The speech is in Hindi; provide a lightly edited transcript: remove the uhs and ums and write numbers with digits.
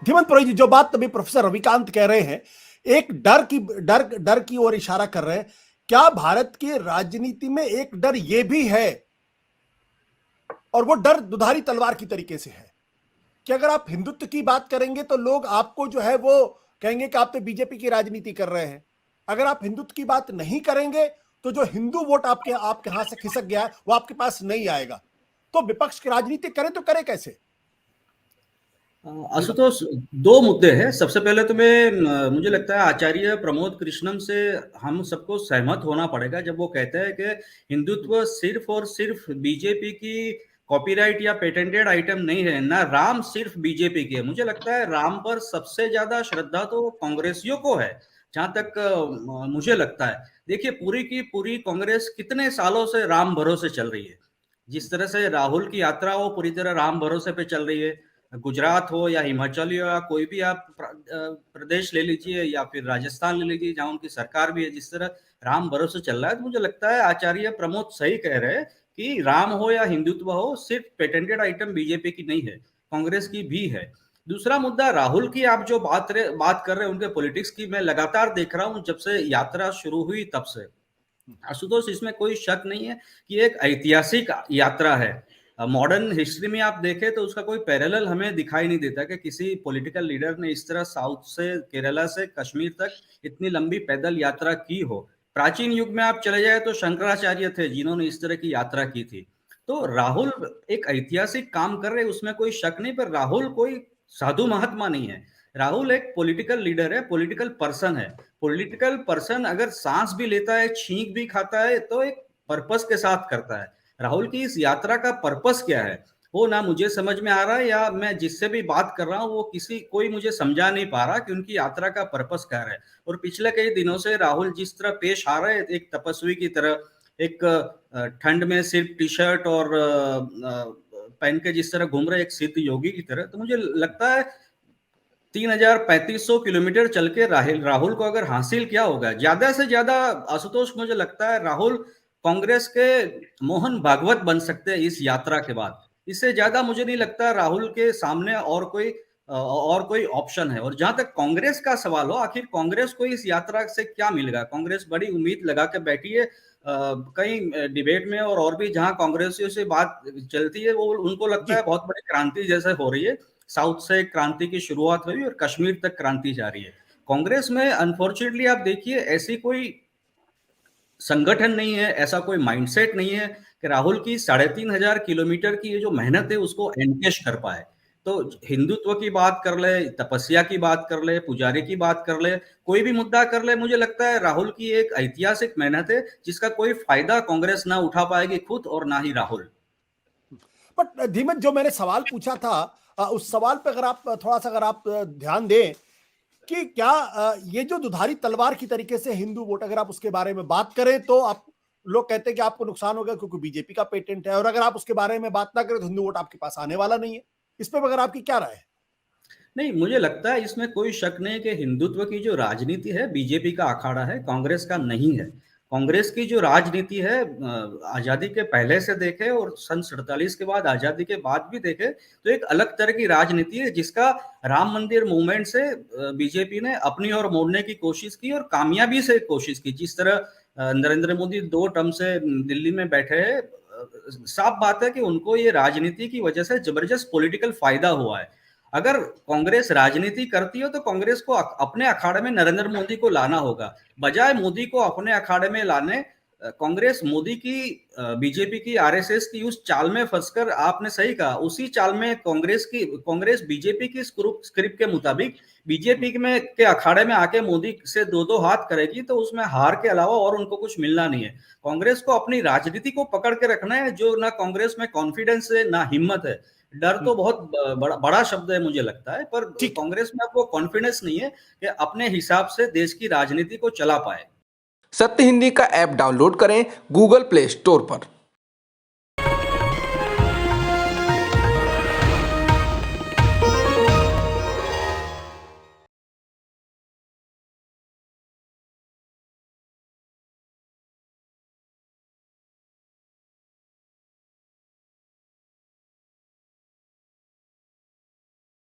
धीमंत पुरोहित जी, जो बात अभी प्रोफेसर रविकांत कह रहे हैं, एक डर की ओर इशारा कर रहे हैं। क्या भारत की राजनीति में एक डर यह भी है, और वो डर दुधारी तलवार की तरीके से है, कि अगर आप हिंदुत्व की बात करेंगे तो लोग आपको जो है वो कहेंगे कि आप तो बीजेपी की राजनीति कर रहे हैं। अगर आप हिंदुत्व की बात नहीं करेंगे तो जो हिंदू वोट आपके आपके हाथ से खिसक गया है वो आपके पास नहीं आएगा। तो विपक्ष की राजनीति करे तो करे कैसे? आशुतोष, दो मुद्दे हैं। सबसे पहले तो मुझे लगता है आचार्य प्रमोद कृष्णम से हम सबको सहमत होना पड़ेगा जब वो कहते हैं कि हिंदुत्व सिर्फ और सिर्फ बीजेपी की कॉपीराइट या पेटेंटेड आइटम नहीं है, ना राम सिर्फ बीजेपी की है। मुझे लगता है राम पर सबसे ज्यादा श्रद्धा तो कांग्रेसियों को है, जहां तक मुझे लगता है। देखिए, पूरी की पूरी कांग्रेस कितने सालों से राम भरोसे चल रही है। जिस तरह से राहुल की यात्रा वो पूरी तरह राम भरोसे पे चल रही है। गुजरात हो या हिमाचल हो या कोई भी आप प्रदेश ले लीजिए या फिर राजस्थान ले लीजिए, जहां उनकी सरकार भी है, जिस तरह राम भरोसे चल रहा है, तो मुझे लगता है आचार्य प्रमोद सही कह रहे हैं कि राम हो या हिंदुत्व हो, सिर्फ पेटेंटेड आइटम बीजेपी की नहीं है, कांग्रेस की भी है। दूसरा मुद्दा, राहुल की आप जो बात कर रहे हैं उनके पॉलिटिक्स की, मैं लगातार देख रहा हूं जब से यात्रा शुरू हुई तब से। आशुतोष, इसमें कोई शक नहीं है कि एक ऐतिहासिक यात्रा है। मॉडर्न हिस्ट्री में आप देखें तो उसका कोई पैरेलल हमें दिखाई नहीं देता कि किसी पॉलिटिकल लीडर ने इस तरह साउथ से, केरला से कश्मीर तक इतनी लंबी पैदल यात्रा की हो। प्राचीन युग में आप चले जाए तो शंकराचार्य थे जिन्होंने इस तरह की यात्रा की थी। तो राहुल एक ऐतिहासिक काम कर रहे, उसमें कोई शक नहीं, पर राहुल कोई साधु महात्मा नहीं है। राहुल एक पॉलिटिकल लीडर है, पॉलिटिकल पर्सन है। पॉलिटिकल पर्सन अगर सांस भी लेता है, छींक भी खाता है, तो एक पर्पस के साथ करता है। राहुल की इस यात्रा का पर्पस क्या है वो ना मुझे समझ में आ रहा है, या मैं जिससे भी बात कर रहा हूँ वो कोई मुझे समझा नहीं पा रहा कि उनकी यात्रा का पर्पस क्या है। और पिछले कई दिनों से राहुल जिस तरह पेश आ रहे हैं, एक तपस्वी की तरह, एक ठंड में सिर्फ टी शर्ट और पहन के जिस तरह घूम रहे एक सिद्ध योगी की तरह, तो मुझे लगता है 3,3500 किलोमीटर चल के राहुल को अगर हासिल किया होगा, ज्यादा से ज्यादा आशुतोष, मुझे लगता है राहुल कांग्रेस के मोहन भागवत बन सकते हैं इस यात्रा के बाद। इससे ज्यादा मुझे नहीं लगता राहुल के सामने और कोई ऑप्शन है। और जहां तक कांग्रेस का सवाल हो, आखिर कांग्रेस को इस यात्रा से क्या मिलेगा? कांग्रेस बड़ी उम्मीद लगा के बैठी है। कई डिबेट में और भी जहां कांग्रेसियों से बात चलती है, वो उनको लगता है बहुत बड़ी क्रांति जैसे हो रही है। साउथ से क्रांति की शुरुआत हुई और कश्मीर तक क्रांति जा रही है। कांग्रेस में अनफॉर्चुनेटली आप देखिए, ऐसी कोई संगठन नहीं है, ऐसा कोई माइंडसेट नहीं है कि राहुल की 3,500 किलोमीटर की ये जो मेहनत है उसको एनकेश कर पाए। तो हिंदुत्व की बात कर ले, तपस्या की बात कर ले, पुजारी की बात कर ले, कोई भी मुद्दा कर ले, मुझे लगता है राहुल की एक ऐतिहासिक मेहनत है जिसका कोई फायदा कांग्रेस ना उठा पाएगी खुद, और ना ही राहुल। बट धीमत, जो मैंने सवाल पूछा था, उस सवाल पे अगर आप थोड़ा सा ध्यान दें कि क्या ये जो दुधारी तलवार की तरीके से हिंदू वोट, अगर आप उसके बारे में बात करें तो आप लोग कहते हैं कि आपको नुकसान होगा क्योंकि बीजेपी का पेटेंट है, और अगर आप उसके बारे में बात ना करें तो हिंदू वोट आपके पास आने वाला नहीं है। इस पर अगर आपकी क्या राय है? नहीं, मुझे लगता है इसमें कोई शक नहीं कि हिंदुत्व की जो राजनीति है बीजेपी का अखाड़ा है, कांग्रेस का नहीं है। कांग्रेस की जो राजनीति है, आजादी के पहले से देखे और सन 47 के बाद, आजादी के बाद भी देखे, तो एक अलग तरह की राजनीति है जिसका राम मंदिर मूवमेंट से बीजेपी ने अपनी ओर मोड़ने की कोशिश की, और कामयाबी से कोशिश की। जिस तरह नरेंद्र मोदी 2 टर्म से दिल्ली में बैठे हैं, साफ बात है कि उनको ये राजनीति की वजह से जबरदस्त पॉलिटिकल फायदा हुआ है। अगर कांग्रेस राजनीति करती हो तो कांग्रेस को अपने अखाड़े में नरेंद्र मोदी को लाना होगा, बजाय मोदी को अपने अखाड़े में लाने कांग्रेस मोदी की, बीजेपी की, आरएसएस की उस चाल में फंसकर, आपने सही कहा, उसी चाल में कांग्रेस बीजेपी की स्क्रिप्ट के मुताबिक बीजेपी में के अखाड़े में आके मोदी से दो दो हाथ करेगी, तो उसमें हार के अलावा और उनको कुछ मिलना नहीं है। कांग्रेस को अपनी राजनीति को पकड़ के रखना है, जो ना कांग्रेस में कॉन्फिडेंस है ना हिम्मत है। डर तो बहुत बड़ा शब्द है मुझे लगता है, पर कांग्रेस में आपको कॉन्फिडेंस नहीं है कि अपने हिसाब से देश की राजनीति को चला पाए। सत्य हिंदी का ऐप डाउनलोड करें गूगल प्ले स्टोर पर।